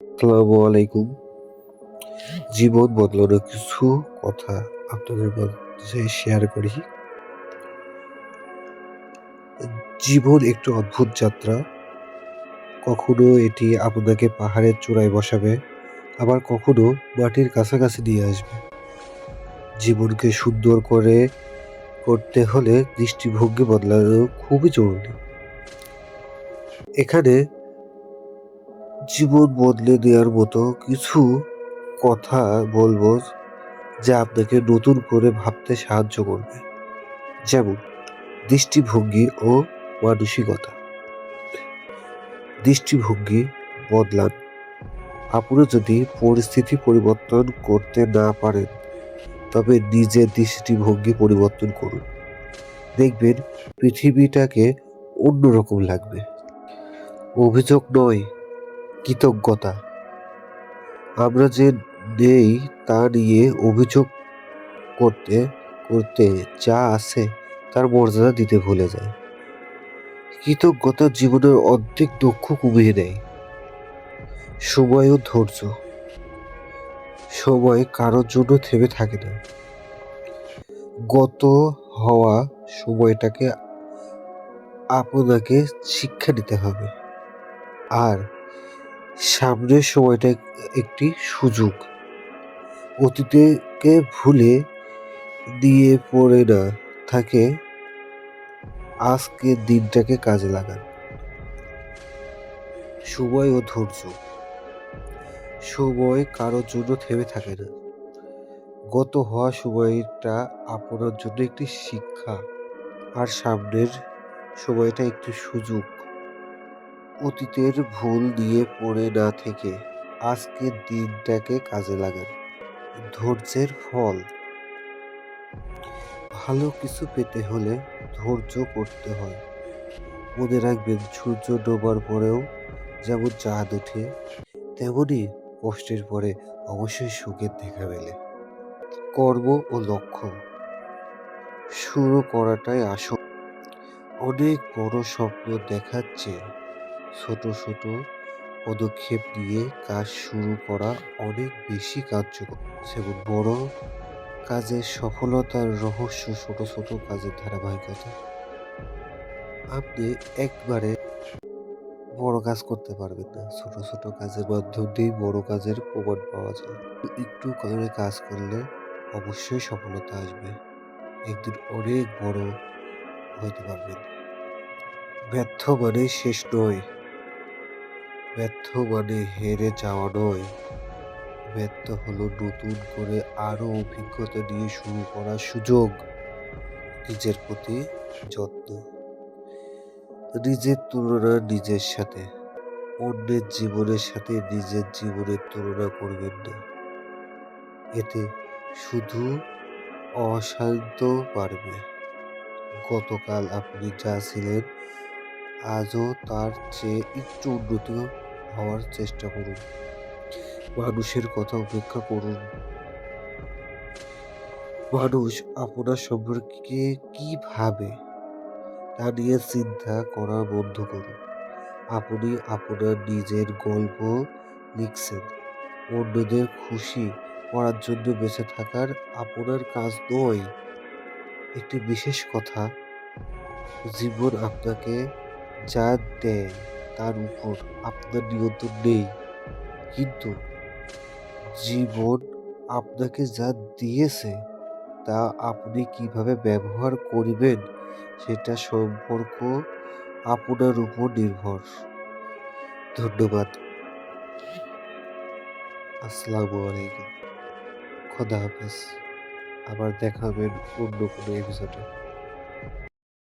আসসালামু আলাইকুম। জীবন বদলানোর কিছু কথা আপনাদের মাঝে শেয়ার করি। জীবন একটু অদ্ভুত যাত্রা। কখনো এটি আপনাকে পাহাড়ের চূড়ায় বসাবে, আবার কখনো মাটির কাছাকাছি নিয়ে আসবে। জীবনকে সুন্দর করে করতে হলে দৃষ্টিভঙ্গি বদলানো খুবই জরুরি। এখানে জীবন বদলে দেওয়ার মতো কিছু কথা বলবো, যা আপনাকে নতুন করে ভাবতে সাহায্য করবে। যেমন দৃষ্টিভঙ্গি ও মানসিকতা। দৃষ্টিভঙ্গি বদলান। আপনি যদি পরিস্থিতি পরিবর্তন করতে না পারেন, তবে নিজের দৃষ্টিভঙ্গি পরিবর্তন করুন। দেখবেন পৃথিবীটাকে অন্যরকম লাগবে। অভিযোগ নয়, কৃতজ্ঞতা। আমরা যে নেই তা নিয়ে অভিযোগ করতে করতে যা আছে তার মর্যাদা দিতে ভুলে যায়। কৃতজ্ঞতা জীবনের অর্ধেক দুঃখ কমিয়ে দেয়। সময় ও ধৈর্য। সময় কারোর জন্য থেমে থাকে না। গত হওয়া সময়টাকে আপনাকে শিক্ষা নিতে হবে। আর সামনের সময়টা একটি সুযোগ। অতীতকে ভুলে দিয়ে পড়ে না থাকে, আজকের দিনটাকে কাজে লাগান। সময় ও ধৈর্য। সময় কারোর জন্য থেমে থাকে না। গত হওয়া সময়টা আপনার জন্য একটি শিক্ষা, আর সামনের সময়টা একটি সুযোগ। অতীতের ভুল নিয়ে পড়ে না থেকে আজকের দিনটাকে কাজে লাগান। ধৈর্যের ফল। ভালো কিছু পেতে হলে ধৈর্য করতে হয়। মনে রাখবেন, সূর্য ডোবার পরেও যেমন চাঁদ ওঠে, তেমনি কষ্টের পরে অবশ্যই সুখের দেখা মেলে। কর্ম ও লক্ষ্য। শুরু করাটাই আসল। অনেক বড় স্বপ্ন দেখার চেয়ে ছোট ছোট পদক্ষেপ নিয়ে কাজ শুরু করা অনেক বেশি কার্যকর। যেমন বড় কাজের সফলতার রহস্য ছোট ছোট কাজের ধারাবাহিকতা। আপনি একবারে বড় কাজ করতে পারবেন না, ছোট ছোট কাজের মাধ্যম দিয়ে বড় কাজের প্রমাণ পাওয়া যায়। একটু করে কাজ করলে অবশ্যই সফলতা আসবে। একদিন অনেক বড় হতে পারবেন। ব্যর্থ মানে শেষ নয়। ব্যর্থ মানে হেরে যাওয়া নয়। ব্যর্থ হলো নতুন করে আরো অভিজ্ঞতা নিয়ে শুরু করার সুযোগ। নিজের প্রতি যত্ন। নিজের তুলনা নিজের সাথে। অন্যের জীবনের সাথে নিজের জীবনের তুলনা করবেন না। এতে শুধু অশান্ত বাড়বে। গতকাল আপনি যা ছিলেন, আজও তার চেয়ে একটু উন্নত হওয়ার চেষ্টা করুন। মানুষের কথা উপেক্ষা করুন। মানুষ আপনার সম্পর্কে কি ভাবে তা নিয়ে চিন্তা করা বন্ধ করুন। আপনি আপনার নিজের গল্প লিখছেন। অন্যদের খুশি করার জন্য বেঁচে থাকার আপনার কাজ নয়। একটি বিশেষ কথা, জীবন আপনাকে যা দেয় তার উপর আপনার নিয়ন্ত্রণ নেই, কিন্তু জীবন আপনাকে যা দিয়েছে তা আপনি কিভাবে ব্যবহার করবেন সেটা সম্পর্ক আপনার উপর নির্ভর। ধন্যবাদ। আসসালামু আলাইকুম। খোদা হাফেজ। আবার দেখা হবে অন্য কোনো এপিসোডে।